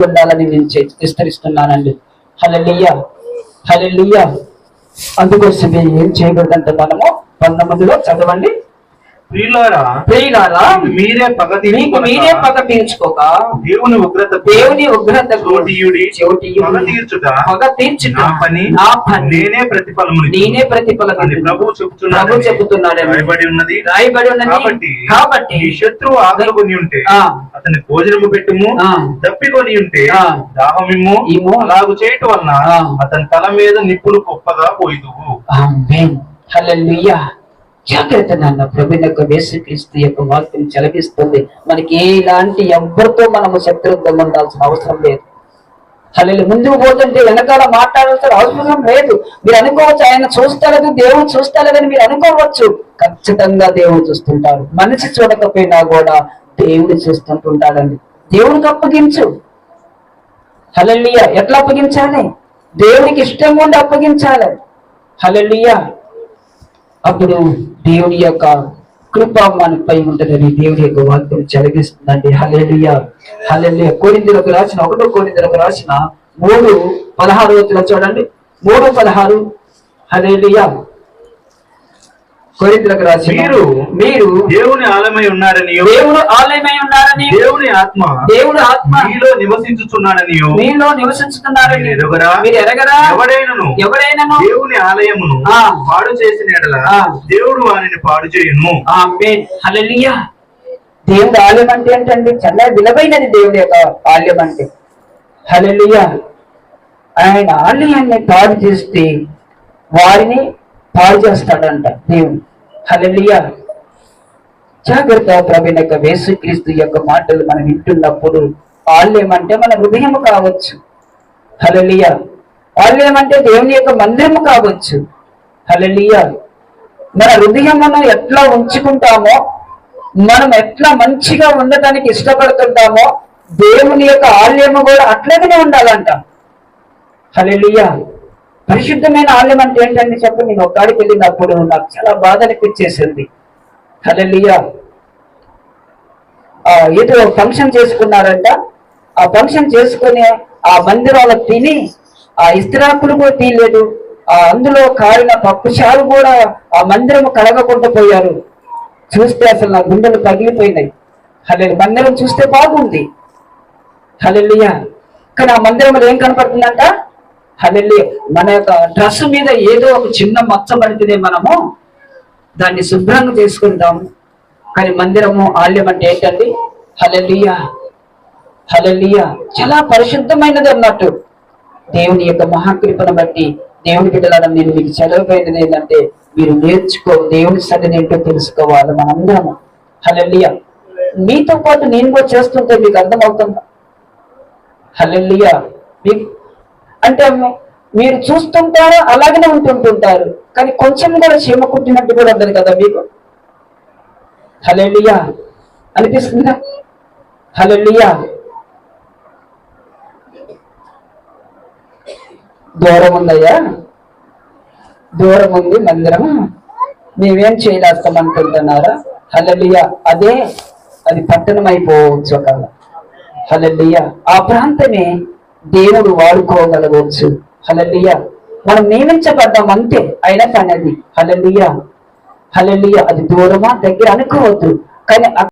ఉండాలని నేను విస్తరిస్తున్నానండి. హల్లెలూయా, హల్లెలూయా. అందుకోసమే ఏం చేయకూడదంట మనము 19లో చదవండి. ప్రియులారా, మీరే పగ తీర్చుకోక దేవుని ఉగ్రత పగ తీర్చుట నా పని నేనే ప్రతిఫలము ప్రభువు చెబుతున్నాడు. రాయబడి ఉన్నది. కాబట్టి ఈ శత్రువు ఆకలికొని ఉంటే అతని భోజనము పెట్టుము, తప్పికొని ఉంటే దాహమిమ్ము. అలాగు చేయటం వలన అతని తల మీద నిప్పులు గొప్పగా పోయిదువు. ఆమేన్. హల్లెలూయా. జాగ్రత్త నాన్న. ప్రభువు యొక్క యేసుక్రీస్తు యొక్క వాక్యం చలవిస్తుంది. మనకి ఎలాంటి ఎవరితో మనము శత్రుత్వం ఉండాల్సిన అవసరం లేదు. హల్లెలూయా. ముందుకు పోతుంటే వెనకాల మాట్లాడాల్సిన అవసరం లేదు. మీరు అనుకోవచ్చు ఆయన చూస్తలేదు, దేవుడు చూస్తలేదని మీరు అనుకోవచ్చు. ఖచ్చితంగా దేవుడు చూస్తుంటాడు. మనిషి చూడకపోయినా కూడా దేవుడు చూస్తుంటుంటాడండి. దేవుడికి అప్పగించు. హల్లెలూయా. ఎట్లా అప్పగించాలి? దేవుడికి ఇష్టం ఉండి అప్పగించాలి. హల్లెలూయా. అప్పుడు దేవుని యొక్క కృప మనపై ఉంటుందని దేవుని యొక్క వాక్యం చదివిస్తుందండి. హల్లెలూయా, హల్లెలూయా. కొరింథీయులకు రాసిన 1 కొరింథీయులకు రాసిన 3:16 చూడండి. 3:16. హల్లెలూయా. కొరింథీయులకు రాసిన మీరు దేవుని ఆలయమై ఉన్నారని, దేవుని ఆత్మ మీలో నివసించుచున్నాడని మీరు ఎరగరా? ఎవడైనను దేవుని ఆలయమును పాడు చేసిన యెడల దేవుడు వానిని పాడు చేయును. ఆమేన్. హల్లెలూయా. దేవుడి ఆలయం అంటే ఏంటండి? చాలా విలువైనది దేవుడి యొక్క ఆలయం అంటే. హల్లెలూయా. ఆయన ఆలయాన్ని పాడు చేస్తే వారిని పాడు చేస్తాడంట దేవుడు. హల్లెలూయా. జాగ్రత్త. ప్రభువు యొక్క యేసుక్రీస్తు యొక్క మాటలు మనం వింటున్నప్పుడు ఆలయం అంటే మన హృదయం కావచ్చు. హల్లెలూయా. ఆలయం అంటే దేవుని యొక్క మందిరము కావచ్చు. హల్లెలూయా. మన హృదయమును ఎట్లా ఉంచుకుంటామో, మనం ఎట్లా మంచిగా ఉండటానికి ఇష్టపడుతుంటామో దేవుని యొక్క ఆలయము కూడా అట్లాగనే ఉండాలంట. హల్లెలూయా. పరిశుద్ధమైన ఆలయం అంటే ఏంటంటే చెప్పండి. నేను ఒక్కడికి వెళ్ళినప్పుడు నాకు చాలా బాధ అనిపించేసింది. హల్లెలూయా. ఏదో ఫంక్షన్ చేసుకున్నారంట. ఆ ఫంక్షన్ చేసుకుని ఆ మందిరాలు తిని ఆ ఇస్తిరాకులు కూడా తీయలేదు. అందులో కారిన పప్పుచారు కూడా ఆ మందిరం కడగకుండా పోయారు. చూస్తే అసలు నా గుండెలు పగిలిపోయినాయి. హల్లెలూయా. మందిరం చూస్తే బాగుంది. హల్లెలూయా. కానీ ఆ మందిరంలో ఏం కనపడుతుందంట? హల్లెలూయా. మన యొక్క డ్రెస్ మీద ఏదో ఒక చిన్న మచ్చ పడితేనే మనము దాన్ని శుభ్రంగా చేసుకుంటాము. కానీ మందిరము ఆలయం అంటే ఏంటండి? హల్లెలూయా, హల్లెలూయా. చాలా పరిశుద్ధమైనది అన్నట్టు. దేవుని యొక్క మహాకృపను బట్టి దేవుని బిడ్డలను నేను మీకు చదవబోయేది ఏంటంటే మీరు దేవుని సన్నిధి ఏంటో తెలుసుకోవాలి మనందరము. హల్లెలూయా. మీతో పాటు నేను కూడా చేస్తుంటే మీకు అర్థమవుతుందా? హల్లెలూయా. అంటే మీరు చూస్తుంటారు, అలాగనే ఉంటుంటారు. కానీ కొంచెం కూడా చీమ కుట్టినట్టు కూడా ఉండదు కదా మీకు. హల్లెలూయా. అనిపిస్తుందా? హల్లెలూయా. దూరం ఉందయ్యా, దూరం ఉంది మందిరం, మేమేం చేయలేస్తామంటుంటున్నారా? హల్లెలూయా. అది పట్టణం అయిపోవచ్చు ఒకవేళ. హల్లెలూయా. ఆ ప్రాంతమే దేవుడు వాడుకోగలవచ్చు. హల్లెలూయా. మనం నియమించబడ్డాం అంతే. అయినా కానీ అది హల్లెలూయా, హల్లెలూయా. అది దూరమా దగ్గర అనుకోవద్దు. కానీ